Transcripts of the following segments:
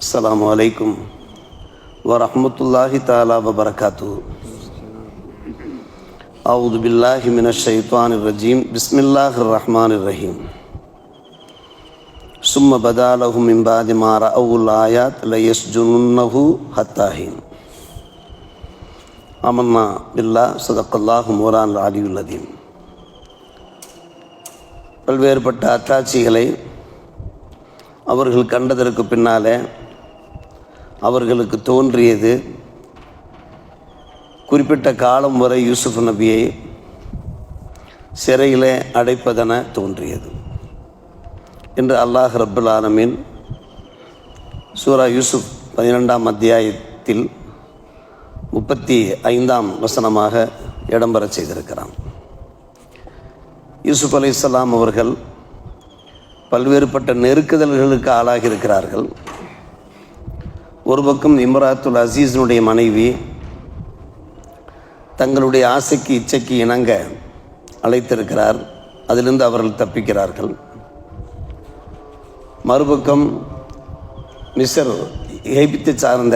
அஸ்ஸலாமு அலைக்கும் வரஹ்மத்துல்லாஹி தஆலா வபரகாத்துஹு. அஊது பில்லாஹி மினஷ் ஷைத்தானிர் ரஜீம். பிஸ்மில்லாஹிர் ரஹ்மானிர் ரஹீம். சும்ம பதாலஹும் மின் பாதி மா ரஅவுல் ஆயாத் லயஸ்ஜுனுன்னஹு ஹத்தா ஹீன். ஆமன்னா பில்லாஹ் ஸதக்கல்லாஹு மௌலானல் அலியுல் அதீம். பல்வேறுபட்ட அத்தாட்சிகளை அவர்கள் கண்டதற்கு பின்னாலே அவர்களுக்கு தோன்றியது குறிப்பிட்ட காலம் வரை யூசுப் நபியை சிறையிலே அடைப்பதென தோன்றியது என்று அல்லாஹ் ரப்புல் ஆலமீன் சூரா யூசுப் 12ஆம் அத்தியாயத்தில் 35ஆம் வசனமாக இடம்பெற செய்திருக்கிறான். யூசுப் அலைஹிஸ்ஸலாம் அவர்கள் பல்வேறுபட்ட நெருக்குதல்களுக்கு ஆளாகி இருக்கிறார்கள். ஒரு பக்கம் இம்ராத்துல் அசீஸினுடைய மனைவி தங்களுடைய ஆசைக்கு இச்சைக்கு இணங்க அழைத்திருக்கிறார். அதிலிருந்து அவர்கள் தப்பிக்கிறார்கள். மறுபக்கம் மிஸ்ர் எகிப்தை சார்ந்த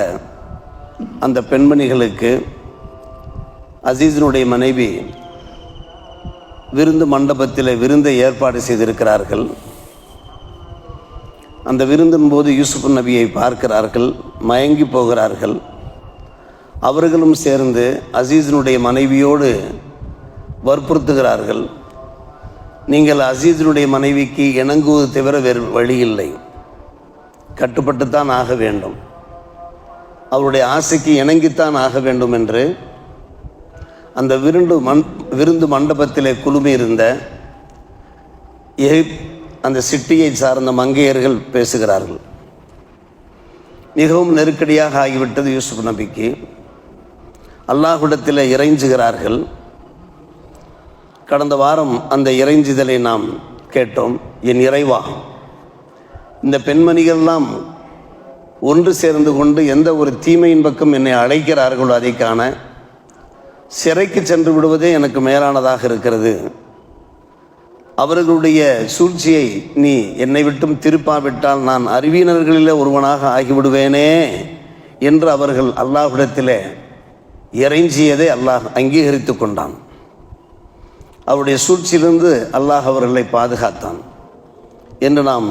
அந்த பெண்மணிகளுக்கு அசீஸினுடைய மனைவி விருந்து மண்டபத்தில் விருந்தை ஏற்பாடு செய்திருக்கிறார்கள். அந்த விருந்தின் போது யூசுப் நபியை பார்க்கிறார்கள், மயங்கி போகிறார்கள். அவர்களும் சேர்ந்து அசீஸினுடைய மனைவியோடு வற்புறுத்துகிறார்கள். நீங்கள் அசீஸினுடைய மனைவிக்கு இணங்குவது தவிர வேறு வழி இல்லை, கட்டுப்பட்டுத்தான் ஆக வேண்டும், அவருடைய ஆசைக்கு இணங்கித்தான் ஆக வேண்டும் என்று அந்த விருந்து மண்டபத்திலே குழுமியிருந்த அந்த சிட்டியை சார்ந்த மங்கையர்கள் பேசுகிறார்கள். மிகவும் நெருக்கடியாக ஆகிவிட்டது யூசுப் நபிக்கு. அல்லாஹ்விடத்தில் இறைஞ்சுகிறார்கள். கடந்த வாரம் அந்த இறைஞ்சுதலை நாம் கேட்டோம். என் இறைவா, இந்த பெண்மணிகள்லாம் ஒன்று சேர்ந்து கொண்டு எந்த ஒரு தீமையின் பக்கம் என்னை அழைக்கிறார்களோ அதை காண சிறைக்கு சென்று விடுவதே எனக்கு மேலானதாக இருக்கிறது. அவர்களுடைய சூழ்ச்சியை நீ என்னை விட்டும் திருப்பாவிட்டால் நான் அறிவியனர்களில் ஒருவனாக ஆகிவிடுவேனே என்று அவர்கள் அல்லாஹ்விடத்தில் இறைஞ்சியதை அல்லாஹ் அங்கீகரித்து கொண்டான். அவருடைய சூழ்ச்சியிலிருந்து அல்லாஹ் அவர்களை பாதுகாத்தான் என்று நாம்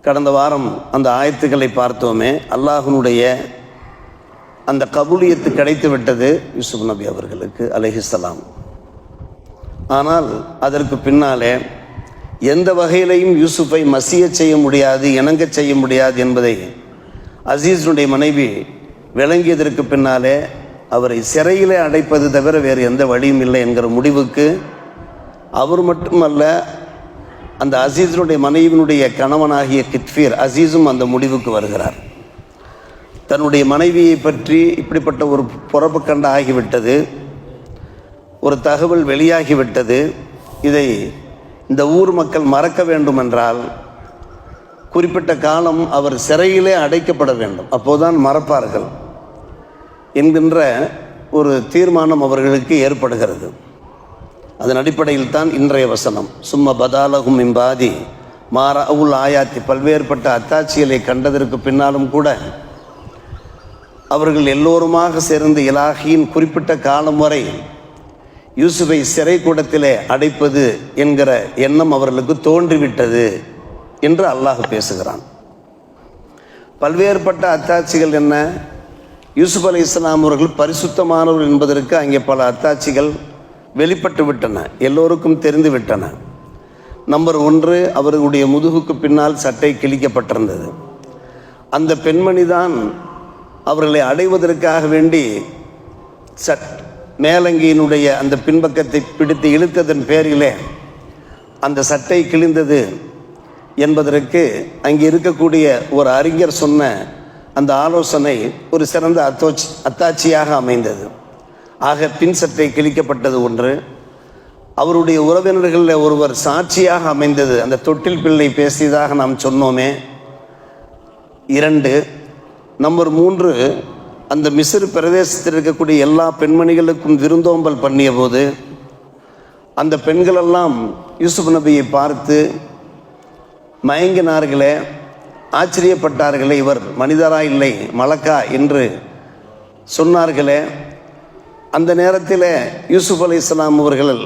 கடந்த வாரம் அந்த ஆயத்துக்களை பார்த்தோமே. அல்லாஹ்வினுடைய அந்த கபூலியத்து கிடைத்து விட்டது யூசுப் நபி அவர்களுக்கு அலைஹிஸ்ஸலாம். ஆனால் அதற்கு பின்னாலே எந்த வகையிலையும் யூசுஃபை மசிய செய்ய முடியாது, இணங்க செய்ய முடியாது என்பதை அசீஸுடைய மனைவி விளங்கியதற்கு பின்னாலே அவரை சிறையிலே அடைப்பது தவிர வேறு எந்த வழியும் இல்லை என்கிற முடிவுக்கு அவர் மட்டுமல்ல, அந்த அசீஸுடைய மனைவியினுடைய கணவனாகிய கித்ஃபீர் அசீஸும் அந்த முடிவுக்கு வருகிறார். தன்னுடைய மனைவியை பற்றி இப்படிப்பட்ட ஒரு புறப்புக்கண்ட ஆகிவிட்டது, ஒரு தகவல் வெளியாகிவிட்டது, இதை இந்த ஊர் மக்கள் மறக்க வேண்டும் என்றால் குறிப்பிட்ட காலம் அவர் சிறையிலே அடைக்கப்பட வேண்டும், அப்போதுதான் மறப்பார்கள் என்கின்ற ஒரு தீர்மானம் அவர்களுக்கு ஏற்படுகிறது. அதன் அடிப்படையில் தான் இன்றைய வசனம் சும்ம பதாலகும் இம்பாதி மாரவுல் ஆயாத்தி. பல்வேறுபட்ட அத்தாட்சிகளை கண்டதற்கு பின்னாலும் கூட அவர்கள் எல்லோருமாக சேர்ந்து இலாஹியின் குறிப்பிட்ட காலம் வரை யூசுஃபை சிறை கூடத்திலே அடைப்பது என்கிற எண்ணம் அவர்களுக்கு தோன்றிவிட்டது என்று அல்லாஹ் பேசுகிறான். பல்வேறுபட்ட அத்தாட்சிகள் என்ன? யூசுப் அலைஹிஸ்ஸலாம் அவர்கள் பரிசுத்தமானவர் என்பதற்கு அங்கே பல அத்தாட்சிகள் வெளிப்பட்டு விட்டன, எல்லோருக்கும் தெரிந்து விட்டன. நம்பர் 1, அவர்களுடைய முதுகுக்கு பின்னால் சட்டை கிழிக்கப்பட்டிருந்தது. அந்த பெண்மணி தான் அவர்களை அடைவதற்காக வேண்டி மேலங்கியினுடைய அந்த பின்பக்கத்தை பிடித்து இழுத்ததன் பேரிலே அந்த சட்டை கிழிந்தது என்பதற்கு அங்கே இருக்கக்கூடிய ஒரு அறிஞர் சொன்ன அந்த ஆலோசனை ஒரு சிறந்த அத்தாட்சியாக அமைந்தது. ஆக பின் சட்டை கிழிக்கப்பட்டது ஒன்று, அவருடைய உறவினர்களில் ஒருவர் சாட்சியாக அமைந்தது அந்த தொட்டில் பிள்ளை பேசியதாக நாம் சொன்னோமே 2. நம்பர் 3, அந்த மிஸ்ர் பிரதேசத்தில் இருக்கக்கூடிய எல்லா பெண்மணிகளுக்கும் விருந்தோம்பல் பண்ணிய போது அந்த பெண்களெல்லாம் யூசுப் நபியை பார்த்து மயங்கினார்களே, ஆச்சரியப்பட்டார்களே, இவர் மனிதரா இல்லை மலக்கா என்று சொன்னார்களே. அந்த நேரத்தில் யூசுப் அலைஹிஸ்ஸலாம் அவர்கள்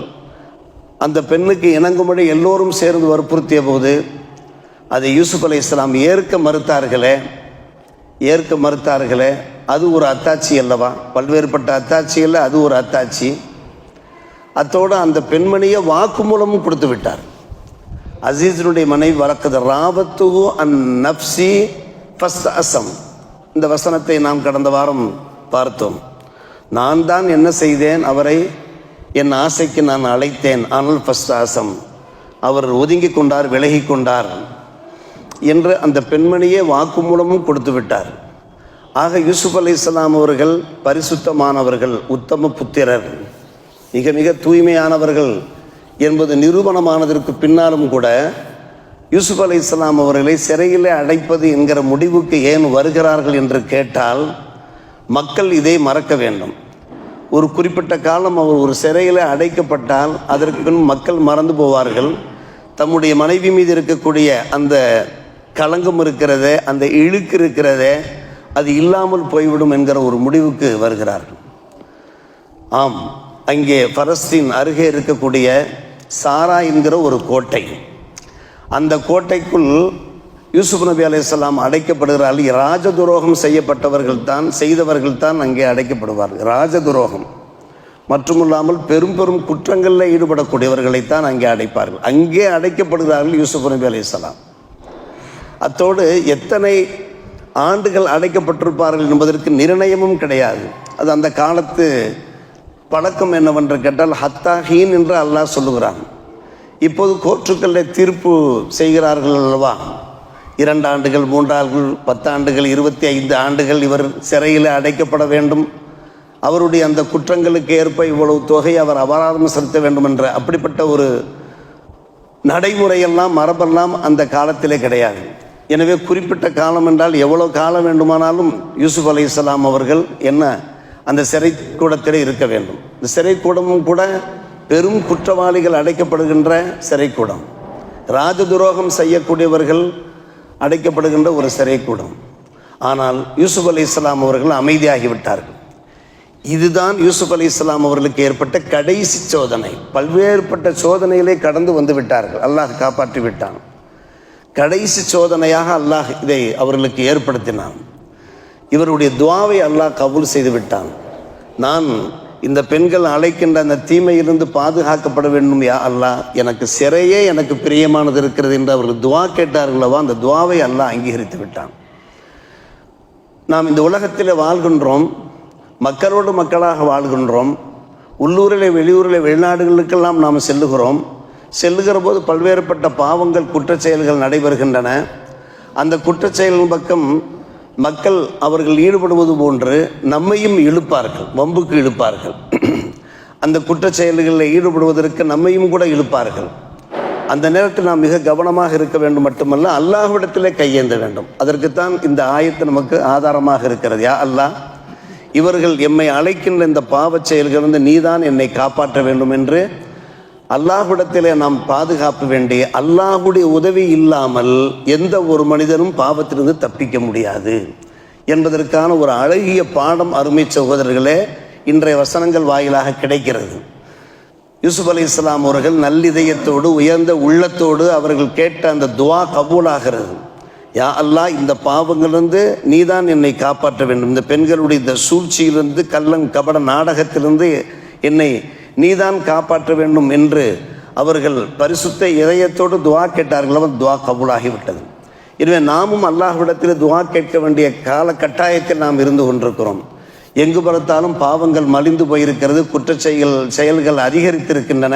அந்த பெண்ணுக்கு இணங்கும்படி எல்லோரும் சேர்ந்து வற்புறுத்திய போது அதை யூசுப் அலைஹிஸ்ஸலாம் ஏற்க மறுத்தார்களே. அது ஒரு அத்தாட்சி அல்லவா? பல்வேறுபட்ட அத்தாட்சியில் அது ஒரு அத்தாட்சி. அத்தோடு அந்த பெண்மணியை வாக்குமூலமும் கொடுத்து விட்டார். அசீஸனுடைய மனைவி வழக்கது ராபத்து அன் நப்சி ஃபஸ்ட் அசம். இந்த வசனத்தை நாம் கடந்த வாரம் பார்த்தோம். நான் தான் என்ன செய்தேன், அவரை என் ஆசைக்கு நான் அழைத்தேன், ஆனால் ஃபஸ்ட் அசம், அவர் ஒதுங்கி கொண்டார், விலகி கொண்டார் என்று அந்த பெண்மணியே வாக்குமூலமும் கொடுத்து விட்டார். ஆக யூசுப் அலைஹிஸ்ஸலாம் அவர்கள் பரிசுத்தமானவர்கள், உத்தம புத்திரர், மிக மிக தூய்மையானவர்கள் என்பது நிரூபணமானதற்கு பின்னாலும் கூட யூசுப் அலைஹிஸ்ஸலாம் அவர்களை சிறையில் அடைப்பது என்கிற முடிவுக்கு ஏன் வருகிறார்கள் என்று கேட்டால், மக்கள் இதை மறக்க வேண்டும். ஒரு குறிப்பிட்ட காலம் அவர் ஒரு சிறையில் அடைக்கப்பட்டால் அதற்கு பின் மக்கள் மறந்து போவார்கள். தம்முடைய மனைவி மீது இருக்கக்கூடிய அந்த களங்கம் இருக்கிறதே, அந்த இழுக்கு இருக்கிறதே, அது இல்லாமல் போய்விடும் என்கிற ஒரு முடிவுக்கு வருகிறார்கள். ஆம், அங்கே பலஸ்தீன் அருகே இருக்கக்கூடிய சாரா என்கிற ஒரு கோட்டை, அந்த கோட்டைக்குள் யூசுப் நபி அலைஹிஸ்ஸலாம் அடைக்கப்படுகிறார்கள். ராஜதுரோகம் செய்தவர்கள் தான் அங்கே அடைக்கப்படுவார்கள். ராஜதுரோகம் மற்றுமில்லாமல் பெரும் பெரும் குற்றங்களில் ஈடுபடக்கூடியவர்களைத்தான் அங்கே அடைப்பார்கள். அங்கே அடைக்கப்படுகிறார்கள் யூசுப் நபி அலைஹிஸ்ஸலாம். அத்தோடு எத்தனை ஆண்டுகள் அடைக்கப்பட்டிருப்பார்கள் என்பதற்கு நிர்ணயமும் கிடையாது. அது அந்த காலத்து பழக்கம் என்னவென்று கேட்டால் ஹத்தாஹீன் என்று அல்லாஹ் சொல்லுகிறான். இப்போது கோர்ட்டுக்களில் தீர்ப்பு செய்கிறார்கள் அல்லவா? 2 ஆண்டுகள், 3 ஆண்டுகள், 10 ஆண்டுகள், 25 ஆண்டுகள் இவர் சிறையில் அடைக்கப்பட வேண்டும், அவருடைய அந்த குற்றங்களுக்கு ஏற்ப இவ்வளவு தொகை அவர் அபராதம் செலுத்த வேண்டும் என்ற அப்படிப்பட்ட ஒரு நடைமுறையெல்லாம் மரபெல்லாம் அந்த காலத்திலே கிடையாது. எனவே குறிப்பிட்ட காலம் என்றால் எவ்வளவு காலம் வேண்டுமானாலும் யூசுப் அலைஹிஸ்ஸலாம் அவர்கள் அந்த சிறைக்கூடத்திலே இருக்க வேண்டும். இந்த சிறைக்கூடமும் கூட பெரும் குற்றவாளிகள் அடைக்கப்படுகின்ற சிறைக்கூடம், ராஜதுரோகம் செய்யக்கூடியவர்கள் அடைக்கப்படுகின்ற ஒரு சிறைக்கூடம். ஆனால் யூசுப் அலைஹிஸ்ஸலாம் அவர்கள் அமைதியாகிவிட்டார்கள். இதுதான் யூசுப் அலைஹிஸ்ஸலாம் அவர்களுக்கு ஏற்பட்ட கடைசி சோதனை. பல்வேறுபட்ட சோதனைகளை கடந்து வந்து விட்டார்கள், அல்லாஹ் காப்பாற்றி விட்டான். கடைசி சோதனையாக அல்லாஹ் இதை அவர்களுக்கு ஏற்படுத்தினான். இவருடைய துஆவை அல்லாஹ் கபூல் செய்து விட்டான். நான் இந்த பெண்கள் அழைக்கின்ற அந்த தீமையிலிருந்து பாதுகாக்கப்பட வேண்டும் யா அல்லாஹ், எனக்கு சிறையே எனக்கு பிரியமானது இருக்கிறது என்று அவர்கள் துஆ கேட்டார்களவா, அந்த துஆவை அல்லாஹ் அங்கீகரித்து விட்டான். நாம் இந்த உலகத்தில் வாழ்கின்றோம், மக்களோடு மக்களாக வாழ்கின்றோம். உள்ளூரில் வெளியூரில் வெளிநாடுகளுக்கெல்லாம் நாம் செல்லுகிற போது பல்வேறுபட்ட பாவங்கள் குற்றச்செயல்கள் நடைபெறுகின்றன. அந்த குற்றச்செயல்கள் பக்கம் மக்கள் அவர்கள் ஈடுபடுவது போன்று நம்மையும் இழுப்பார்கள், வம்புக்கு இழுப்பார்கள். அந்த குற்றச்செயல்களில் ஈடுபடுவதற்கு நம்மையும் கூட இழுப்பார்கள். அந்த நேரத்தில் நாம் மிக கவனமாக இருக்க வேண்டும். மட்டுமல்ல, அல்லாஹ்விடத்திலே கையேந்த வேண்டும். அதற்குத்தான் இந்த ஆயத்து நமக்கு ஆதாரமாக இருக்கிறது. யா அல்லாஹ், இவர்கள் எம்மை அழைக்கின்ற இந்த பாவச் செயல்களிலிருந்து நீதான் என்னை காப்பாற்ற வேண்டும் என்று அல்லாஹ்விடத்திலே நாம் பாதுகாப்பு வேண்டிய, அல்லாஹுடைய உதவி இல்லாமல் எந்த ஒரு மனிதனும் பாவத்திலிருந்து தப்பிக்க முடியாது என்பதற்கான ஒரு அழகிய பாடம் அருமை சகோதரர்களே இன்றைய வசனங்கள் வாயிலாக கிடைக்கிறது. யூசுப் அலைஹிஸ்ஸலாம் அவர்கள் நல்லிதயத்தோடு உயர்ந்த உள்ளத்தோடு அவர்கள் கேட்ட அந்த துஆ கபூலாகிறது. யா அல்லாஹ், இந்த பாவங்களிலிருந்து நீதான் என்னை காப்பாற்ற வேண்டும், இந்த பெண்களுடைய இந்த சூழ்ச்சியிலிருந்து, கபட நாடகத்திலிருந்து என்னை நீதான் காப்பாற்ற வேண்டும் என்று அவர்கள் பரிசுத்த இதயத்தோடு துஆ கேட்டார்கள். அவர் துஆ கபூலாகிவிட்டது. எனவே நாமும் அல்லாஹ்விடத்தில் துஆ கேட்க வேண்டிய கால கட்டாயத்தில் நாம் இருந்து கொண்டிருக்கிறோம். எங்கு பார்த்தாலும் பாவங்கள் மலிந்து போயிருக்கிறது, செயல்கள் அதிகரித்திருக்கின்றன.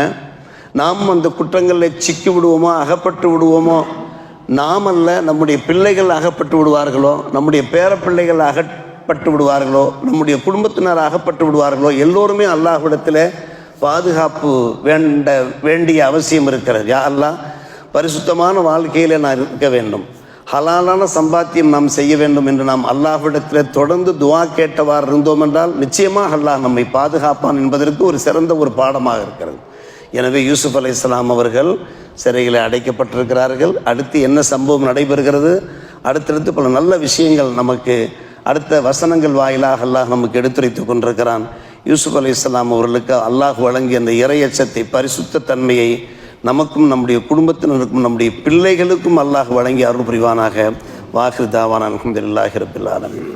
நாம் அந்த குற்றங்களில் சிக்கி விடுவோமோ, அகப்பட்டு விடுவோமோ, நாம் அல்ல, நம்முடைய பிள்ளைகள் அகப்பட்டு விடுவார்களோ, நம்முடைய பேரப்பிள்ளைகள் அகப்பட்டு விடுவார்களோ, நம்முடைய குடும்பத்தினர் அகப்பட்டு விடுவார்களோ, எல்லோருமே அல்லாஹ்விடத்தில் பாதுகாப்பு வேண்டிய அவசியம் இருக்கிறது. யா அல்லாஹ், பரிசுத்தமான வாழ்க்கையில் நான் இருக்க வேண்டும், ஹலாலான சம்பாத்தியம் நாம் செய்ய வேண்டும் என்று நாம் அல்லாஹ்விடத்தில் தொடர்ந்து துஆ கேட்டவாறு இருந்தோம் என்றால் நிச்சயமாக அல்லாஹ் நம்மை பாதுகாப்பான் என்பதற்கு ஒரு சிறந்த ஒரு பாடமாக இருக்கிறது. எனவே யூசுப் அலைஹிஸ்ஸலாம் அவர்கள் சிறையில் அடைக்கப்பட்டிருக்கிறார்கள். அடுத்து என்ன சம்பவம் நடைபெறுகிறது? அடுத்தடுத்து பல நல்ல விஷயங்கள் நமக்கு அடுத்த வசனங்கள் வாயிலாக அல்லாஹ் நமக்கு எடுத்துரைத்து கொண்டிருக்கிறான். யூசுப் அலைஹிஸ்ஸலாம் அவர்களுக்கு அல்லாஹ் வழங்கிய அந்த இறையச்சத்தை, பரிசுத்த தன்மையை நமக்கும் நம்முடைய குடும்பத்தினருக்கும் நம்முடைய பிள்ளைகளுக்கும் அல்லாஹ் வழங்கி அருள் புரிவானாக. வாஹிர் தாவானா அல்ஹம்துலில்லாஹி ரப்பில் ஆலமீன்.